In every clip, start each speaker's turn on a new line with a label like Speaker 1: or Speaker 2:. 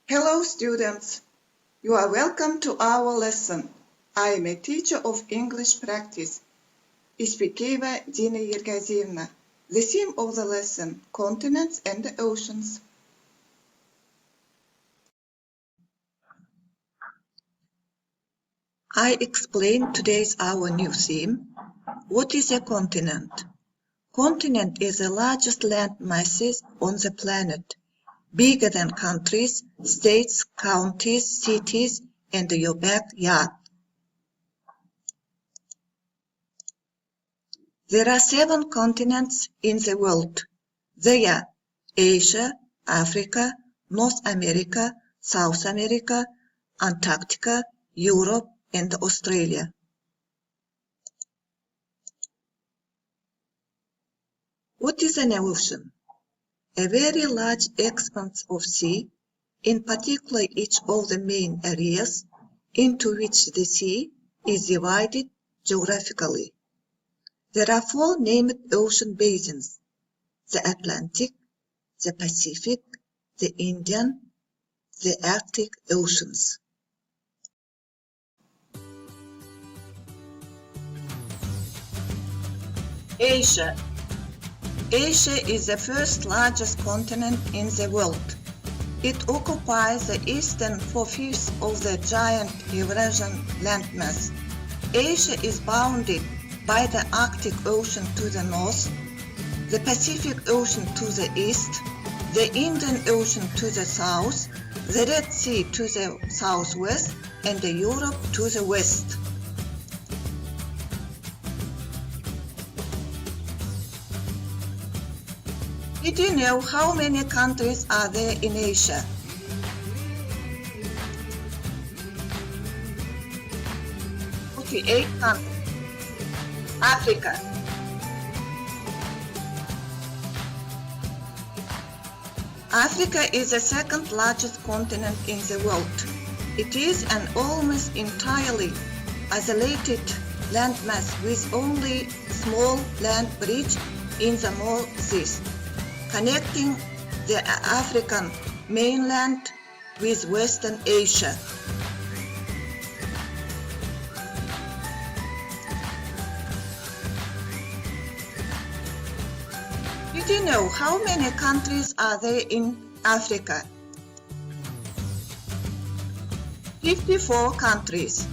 Speaker 1: Hello students, you are welcome to our lesson. I am a teacher of English practice, Испекеева D.E. The theme of the lesson, continents and the oceans. I explain today's our new theme. What is a continent? Continent is the largest land masses on the planet, bigger than countries, states, counties, cities, and your backyard. There are 7 continents in the world. They are Asia, Africa, North America, South America, Antarctica, Europe, and Australia. What is an ocean? A very large expanse of sea, in particular each of the main areas into which the sea is divided geographically. There are 4 named ocean basins: the Atlantic, the Pacific, the Indian, the Arctic Oceans. Asia. Asia is the first largest continent in the world. It occupies the eastern 4/5 of the giant Eurasian landmass. Asia is bounded by the Arctic Ocean to the north, the Pacific Ocean to the east, the Indian Ocean to the south, the Red Sea to the southwest, and Europe to the west. Did you know how many countries are there in Asia? Okay, 8 countries. Africa. Africa is the second largest continent in the world. It is an almost entirely isolated landmass with only small land bridge in the northeast, connecting the African mainland with Western Asia. Did you know how many countries are there in Africa? 54 countries.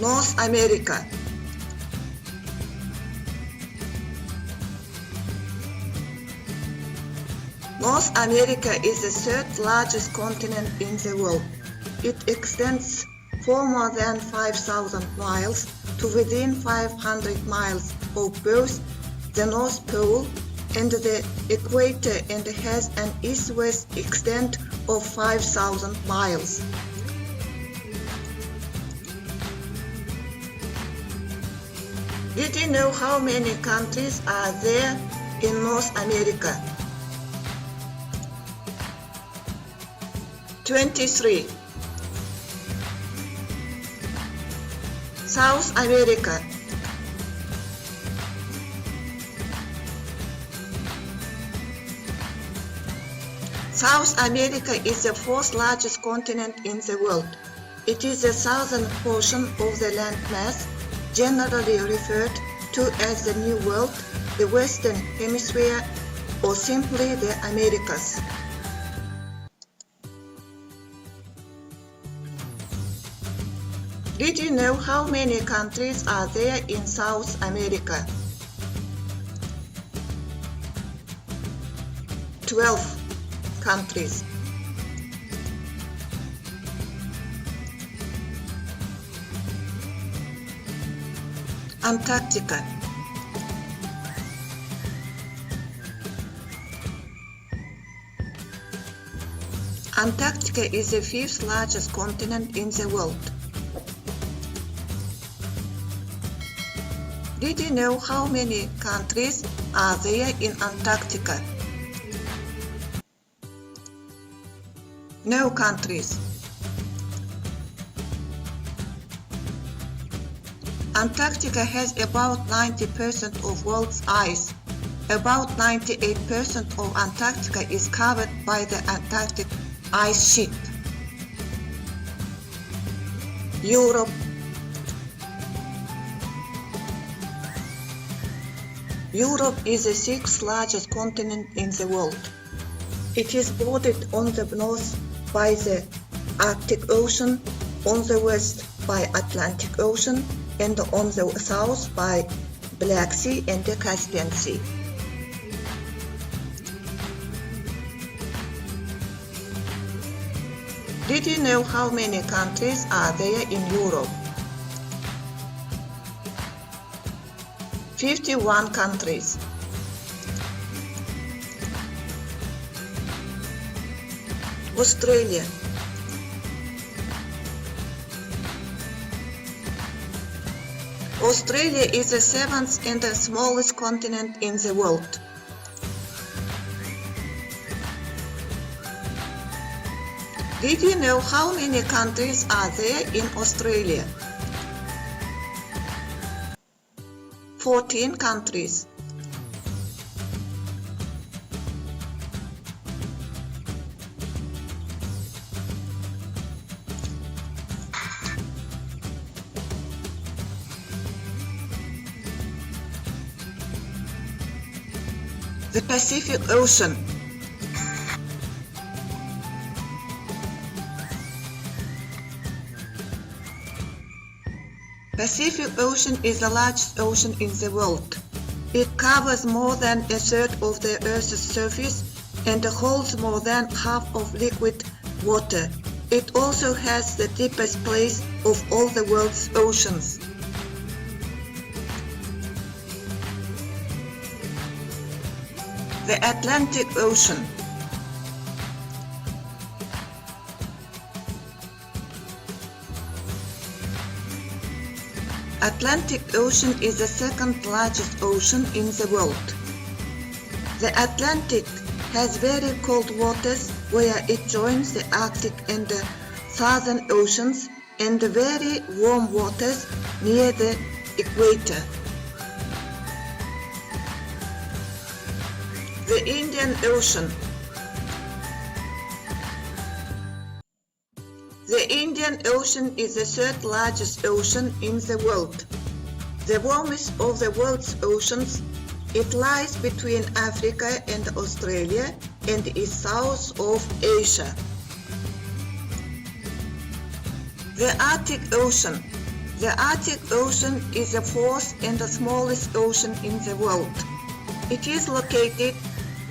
Speaker 1: North America. North America is the 3rd largest continent in the world. It extends for more than 5,000 miles to within 500 miles of both the North Pole and the equator and has an east-west extent of 5,000 miles. Did you know how many countries are there in North America? 23. South America. South America is the 4th largest continent in the world. It is the southern portion of the landmass, generally referred to as the New World, the Western Hemisphere, or simply the Americas. Did you know how many countries are there in South America? 12 countries. Antarctica. Antarctica is the 5th largest continent in the world. Did you know how many countries are there in Antarctica? No countries. Antarctica has about 90% of world's ice. About 98% of Antarctica is covered by the Antarctic ice sheet. Europe. Europe is the sixth largest continent in the world. It is bordered on the north by the Arctic Ocean, on the west by Atlantic Ocean, and on the south by Black Sea and the Caspian Sea. Did you know how many countries are there in Europe? 51 countries. Australia. Australia is the seventh and the smallest continent in the world. Did you know how many countries are there in Australia? 14 countries. The Pacific Ocean. Pacific Ocean is the largest ocean in the world. It covers more than a third of the Earth's surface and holds more than half of liquid water. It also has the deepest place of all the world's oceans. The Atlantic Ocean. Atlantic Ocean is the second largest ocean in the world. The Atlantic has very cold waters where it joins the Arctic and the Southern Oceans, and very warm waters near the equator. The Indian Ocean. The Indian Ocean is the third largest ocean in the world. The warmest of the world's oceans, it lies between Africa and Australia and is south of Asia. The Arctic Ocean. The Arctic Ocean is the fourth and the smallest ocean in the world. It is located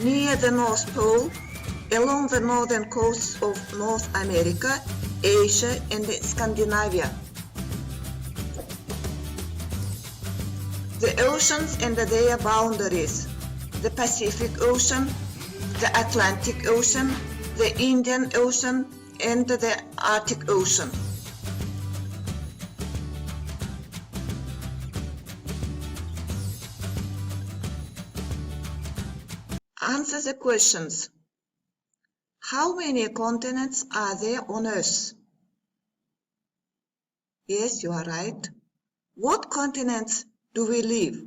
Speaker 1: near the North Pole, along the northern coasts of North America, Asia, and Scandinavia. The oceans and their boundaries: the Pacific Ocean, the Atlantic Ocean, the Indian Ocean, and the Arctic Ocean. Answer the questions. How many continents are there on Earth? Yes, you are right. What continents do we live?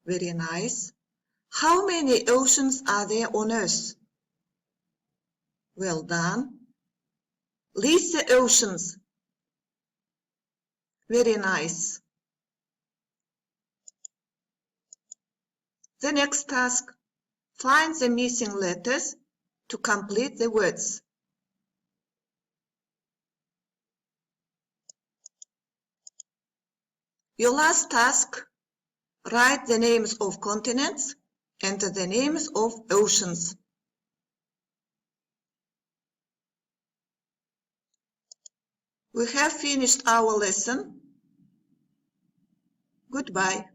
Speaker 1: Very nice. How many oceans are there on Earth? Well done. List the oceans. Very nice. The next task, find the missing letters to complete the words. Your last task, write the names of continents and the names of oceans. We have finished our lesson. Goodbye.